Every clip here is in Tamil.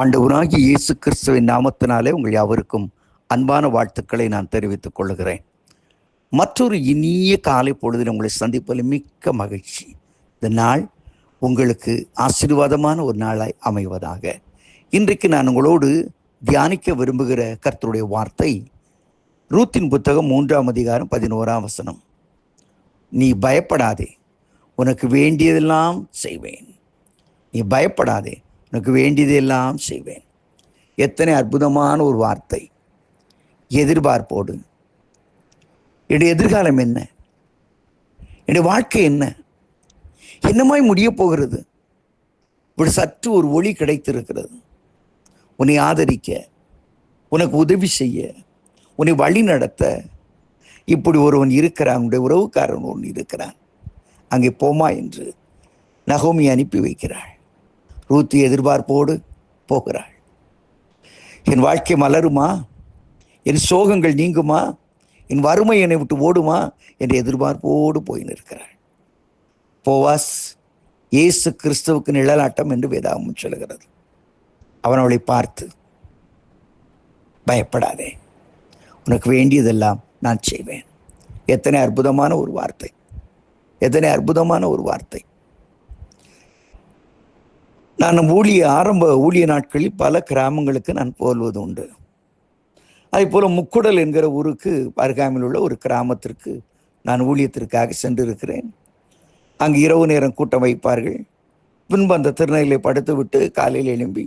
ஆண்டவராகிய இயேசு கிறிஸ்துவின் நாமத்தினாலே உங்கள் யாவருக்கும் அன்பான வாழ்த்துக்களை நான் தெரிவித்துக் கொள்கிறேன். மற்றொரு இனிய காலை பொழுதில் உங்களை சந்திப்பதில் மிக்க மகிழ்ச்சி. இந்த நாள் உங்களுக்கு ஆசீர்வாதமான ஒரு நாளாய் அமைவதாக. இன்றைக்கு நான் உங்களோடு தியானிக்க விரும்புகிற கர்த்தருடைய வார்த்தை ரூத்தின் புத்தகம் 3ஆம் அதிகாரம் 11ஆம் வசனம். நீ பயப்படாதே, உனக்கு வேண்டியதெல்லாம் செய்வேன். நீ பயப்படாதே, உனக்கு வேண்டியதெல்லாம் செய்வேன். எத்தனை அற்புதமான ஒரு வார்த்தை. எதிர்பார்ப்போடு என்னுடைய எதிர்காலம் என்ன, என்னுடைய வாழ்க்கை என்ன, என்னமாய் முடிய போகிறது, இப்படி சற்று ஒரு ஒளி கிடைத்திருக்கிறது. உன்னை ஆதரிக்க, உனக்கு உதவி செய்ய, உன்னை வழி நடத்த இப்படி ஒருவன் இருக்கிறான். உன்னுடைய உறவுக்காரன் ஒன்று இருக்கிறான். அங்கே போமா என்று நகோமி அனுப்பி வைக்கிறாள். ரூத்து எதிர்பார்ப்போடு போகிறாள். என் வாழ்க்கை மலருமா, என் சோகங்கள் நீங்குமா, என் வறுமை என்னை விட்டு ஓடுமா என்ற எதிர்பார்ப்போடு போய் நிற்கிறாள். போவாஸ் இயேசு கிறிஸ்துவுக்கு நிழலாட்டம் என்று வேதாகமம் சொல்கிறது. அவன் அவளை பார்த்து, பயப்படாதே, உனக்கு வேண்டியதெல்லாம் நான் செய்வேன். எத்தனை அற்புதமான ஒரு வார்த்தை, எத்தனை அற்புதமான ஒரு வார்த்தை. நான் ஆரம்ப ஊழிய நாட்களில் பல கிராமங்களுக்கு நான் போல்வது உண்டு. அதே போல முக்குடல் என்கிற ஊருக்கு அருகாமையில் உள்ள ஒரு கிராமத்திற்கு நான் ஊழியத்திற்காக சென்றிருக்கிறேன். அங்கு இரவு நேரம் கூட்டம் வைப்பார்கள். பின்பு அந்த திருநெல்லை படுத்து விட்டு காலையில் எழும்பி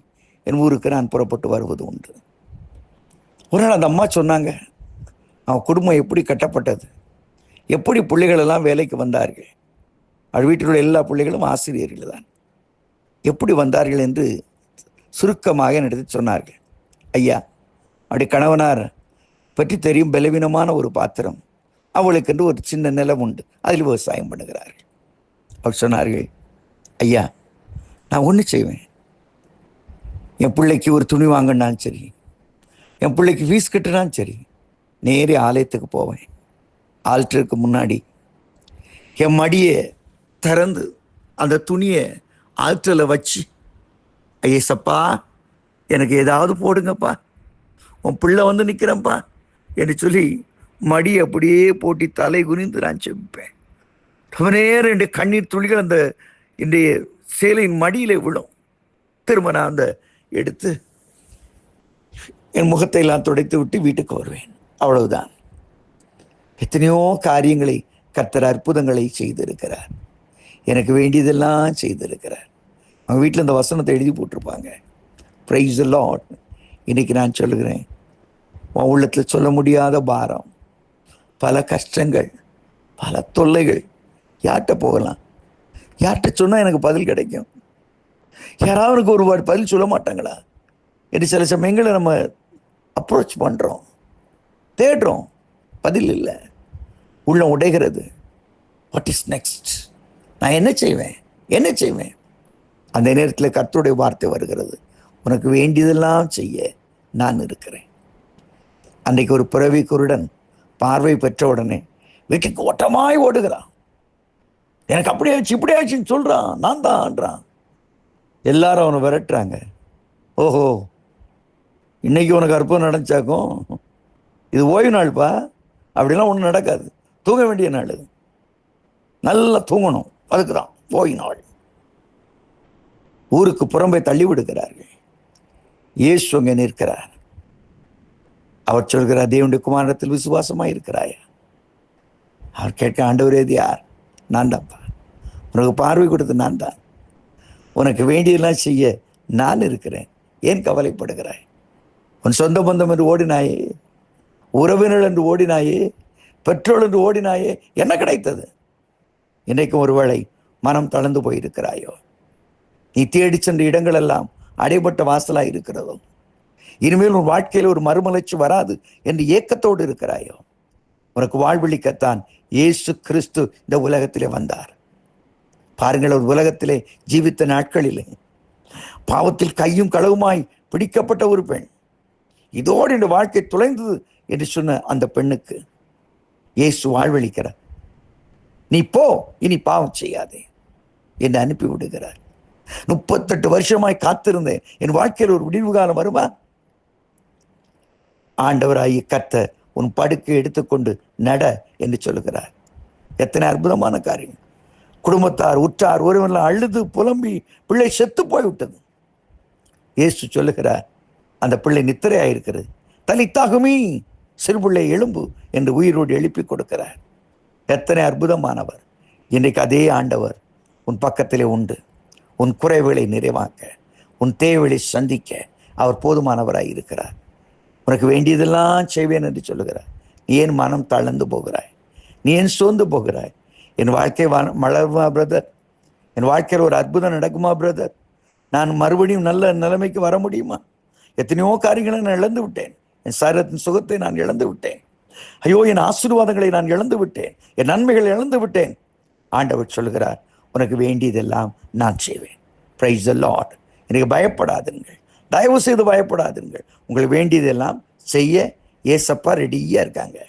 என் ஊருக்கு நான் புறப்பட்டு வருவது உண்டு. ஒரு நாள் அந்த அம்மா சொன்னாங்க, அவன் குடும்பம் எப்படி கட்டப்பட்டது, எப்படி பிள்ளைகள் எல்லாம் வேலைக்கு வந்தார்கள். அவள் வீட்டில் உள்ள எல்லா பிள்ளைகளும் ஆசிரியர்கள் தான். எப்படி வந்தார்கள் என்று சுருக்கமாக என்னிடத்தில் சொன்னார்கள். ஐயா, அப்படி கணவனார் பற்றி தெரியும், பலவீனமான ஒரு பாத்திரம், அவளுக்கென்று ஒரு சின்ன நிலம் உண்டு, அதில் விவசாயம் பண்ணுகிறார்கள். அவர் சொன்னார்கள், ஐயா, நான் ஒன்று செய்வேன். என் பிள்ளைக்கு ஒரு துணி வாங்கினாலும் சரி, என் பிள்ளைக்கு ஃபீஸ் கட்டினாலும் சரி, நேரே ஆலயத்துக்கு போவேன். ஆல்டருக்கு முன்னாடி என் மடியை திறந்து அந்த துணியை ஆல்டரில் வச்சு, ஐயேசப்பா எனக்கு ஏதாவது போடுங்கப்பா, உன் பிள்ளை வந்து நிற்கிறேன்ப்பா என்று சொல்லி மடி அப்படியே போட்டி தலை குனிந்து நான் செம்பிப்பேன். ரொம்ப நேரம் என்னுடைய கண்ணீர் துளிகள் அந்த என்னுடைய சேலையின் மடியில் விழும். திரும்ப நான் அந்த எடுத்து என் முகத்தை எல்லாம் துடைத்து விட்டு வீட்டுக்கு வருவேன். அவ்வளவுதான். எத்தனையோ காரியங்களை கர்த்தர் அற்புதங்களை செய்திருக்கிறார். எனக்கு வேண்டியதெல்லாம் செய்திருக்கிறார். அவங்க வீட்டில் இந்த வசனத்தை எழுதி போட்டிருப்பாங்க. Praise the Lord. இன்னைக்கு நான் சொல்லுகிறேன், உன் உள்ளத்தில் சொல்ல முடியாத பாரம், பல கஷ்டங்கள், பல தொல்லைகள், யார்கிட்ட போகலாம், யார்கிட்ட சொன்னால் எனக்கு பதில் கிடைக்கும், யாராவது எனக்கு ஒரு பதில் சொல்ல மாட்டாங்களா என்று சில சமயங்களை நம்ம அப்ரோச் பண்ணுறோம், தேடுறோம், பதில் இல்லை, உள்ளம் உடைகிறது. What is next? நான் என்ன செய்வேன், என்ன செய்வேன்? அந்த நேரத்தில் கர்த்தருடைய வார்த்தை வருகிறது, உனக்கு வேண்டியதெல்லாம் செய்ய நான் இருக்கிறேன். அன்றைக்கு ஒரு பிறவி குருடன் பார்வை பெற்ற உடனே வீட்டுக்கு ஓட்டமாய் ஓடுகிறான். எனக்கு அப்படி ஆச்சு இப்படி ஆச்சுன்னு சொல்கிறான், நான் தான்றான். எல்லாரும் அவனை விரட்டுறாங்க. ஓஹோ, இன்னைக்கு உனக்கு அற்புதம் நடந்துச்சாக்கும், இது ஓய்வு நாள்ப்பா, அப்படிலாம் ஒன்றும் நடக்காது, தூங்க வேண்டிய நாள், நல்லா தூங்கணும், அதுக்கு தான் ஓய்வு நாள். ஊருக்கு புறம்பே தள்ளி விடுகிறார்கள். இயேசு அங்கே நிற்கிறார். அவர் சொல்கிறார், தேவனுடைய குமாரத்தில் விசுவாசமாக இருக்கிறாயா? அவர் கேட்க, ஆண்டவரே இது யார்? நான் தான்ப்பா, உனக்கு பார்வை கொடுத்து நான் தான், உனக்கு வேண்டியதெல்லாம் செய்ய நான் இருக்கிறேன், ஏன் கவலைப்படுகிறாய்? உன் சொந்த பந்தம் என்று ஓடினாயே, உறவினர் என்று ஓடினாயே, பெற்றோர் என்று ஓடினாயே, என்ன கிடைத்தது? இன்றைக்கும் ஒருவேளை மனம் தளர்ந்து போயிருக்கிறாயோ, நீ தேடி சென்ற இடங்கள் எல்லாம் அடைபட்ட வாசலாக இருக்கிறதோ, இனிமேல் உன் வாழ்க்கையில் ஒரு மறுமலர்ச்சி வராது என்று ஏக்கத்தோடு இருக்கிறாயோ, உனக்கு வாழ்வழிக்கத்தான் இயேசு கிறிஸ்து இந்த உலகத்திலே வந்தார். பாருங்கள், ஒரு உலகத்திலே ஜீவித்த நாட்களிலே பாவத்தில் கையும் களவுமாய் பிடிக்கப்பட்ட ஒரு பெண், இதோடு இந்த வாழ்க்கை தொலைந்தது என்று சொன்ன அந்த பெண்ணுக்கு இயேசு வாழ்வழிக்கிறார். நீ போ, இனி பாவம் செய்யாதே என்று அனுப்பி விடுகிறார். 38 வருஷமாய் காத்திருந்தேன், என் வாழ்க்கையில் ஒரு விடிவு காலம் வருமா? ஆண்டவராகிய கர்த்தர் உன் படுக்கை எடுத்துக்கொண்டு நட என்று சொல்லுகிறார். எத்தனை அற்புதமான காரியம்! குடும்பத்தார், உற்றார், ஒருவரெல்லாம் அழுது புலம்பி பிள்ளை செத்து போய்விட்டது. இயேசு சொல்லுகிறார், அந்த பிள்ளை நித்திரையாயிருக்கிறது, தலித்தாகுமி, சிறுபிள்ளை எழும்பு என்று உயிரோடு எழுப்பி கொடுக்கிறார். எத்தனை அற்புதமானவர்! இன்றைக்கு அதே ஆண்டவர் உன் பக்கத்திலே உண்டு. உன் குறைவுகளை நிறைவாக்க, உன் தேவைகளை சந்திக்க அவர் போதுமானவராய் இருக்கிறார். உனக்கு வேண்டியதெல்லாம் செய்வேன் என்று சொல்லுகிறார். நீ ஏன் மனம் தளர்ந்து போகிறாய்? நீ ஏன் சோர்ந்து போகிறாய்? என் வாழ்க்கை மலருமா பிரதர்? என் வாழ்க்கையில் ஒரு அற்புதம் நடக்குமா பிரதர்? நான் மறுபடியும் நல்ல நிலைமைக்கு வர முடியுமா? எத்தனையோ காரியங்களை நான் இழந்து விட்டேன். என் சரீரத்தின் சுகத்தை நான் இழந்து விட்டேன். ஐயோ, என் ஆசீர்வாதங்களை நான் இழந்து விட்டேன், என் நன்மைகளை இழந்து விட்டேன். ஆண்டவர் சொல்கிறார், உனக்கு வேண்டியதெல்லாம் நான் செய்வேன். Praise the Lord. எனக்கு பயப்படாதுங்கள், தயவு செய்து பயப்படாதுங்கள். உங்களுக்கு வேண்டியதெல்லாம் செய்ய ஏசப்பா ரெடியா இருக்காங்க.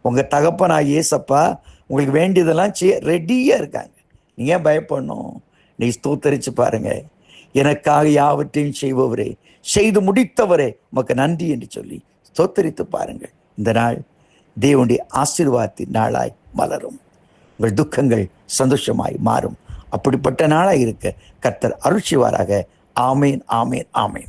உங்க தகப்பனாக ஏசப்பா உங்களுக்கு வேண்டியதெல்லாம் செய்ய ரெடியா இருக்காங்க. நீங்க ஏன் பயப்படணும்? நீ ஸ்தோத்தரிச்சு பாருங்க. எனக்காக யாவற்றையும் செய்பவரே, செய்து முடித்தவரே, உமக்கு நன்றி என்று சொல்லி ஸ்தோத்தரித்து பாருங்கள். இந்த நாள் தேவனுடைய ஆசீர்வாதத்தின் நாளாய் மலரும். உங்கள் துக்கங்கள் சந்தோஷமாய் மாறும். அப்படிப்பட்ட நாளாய் இருக்க கர்த்தர் அருள் செய்வாராக. ஆமேன், ஆமேன், ஆமேன்.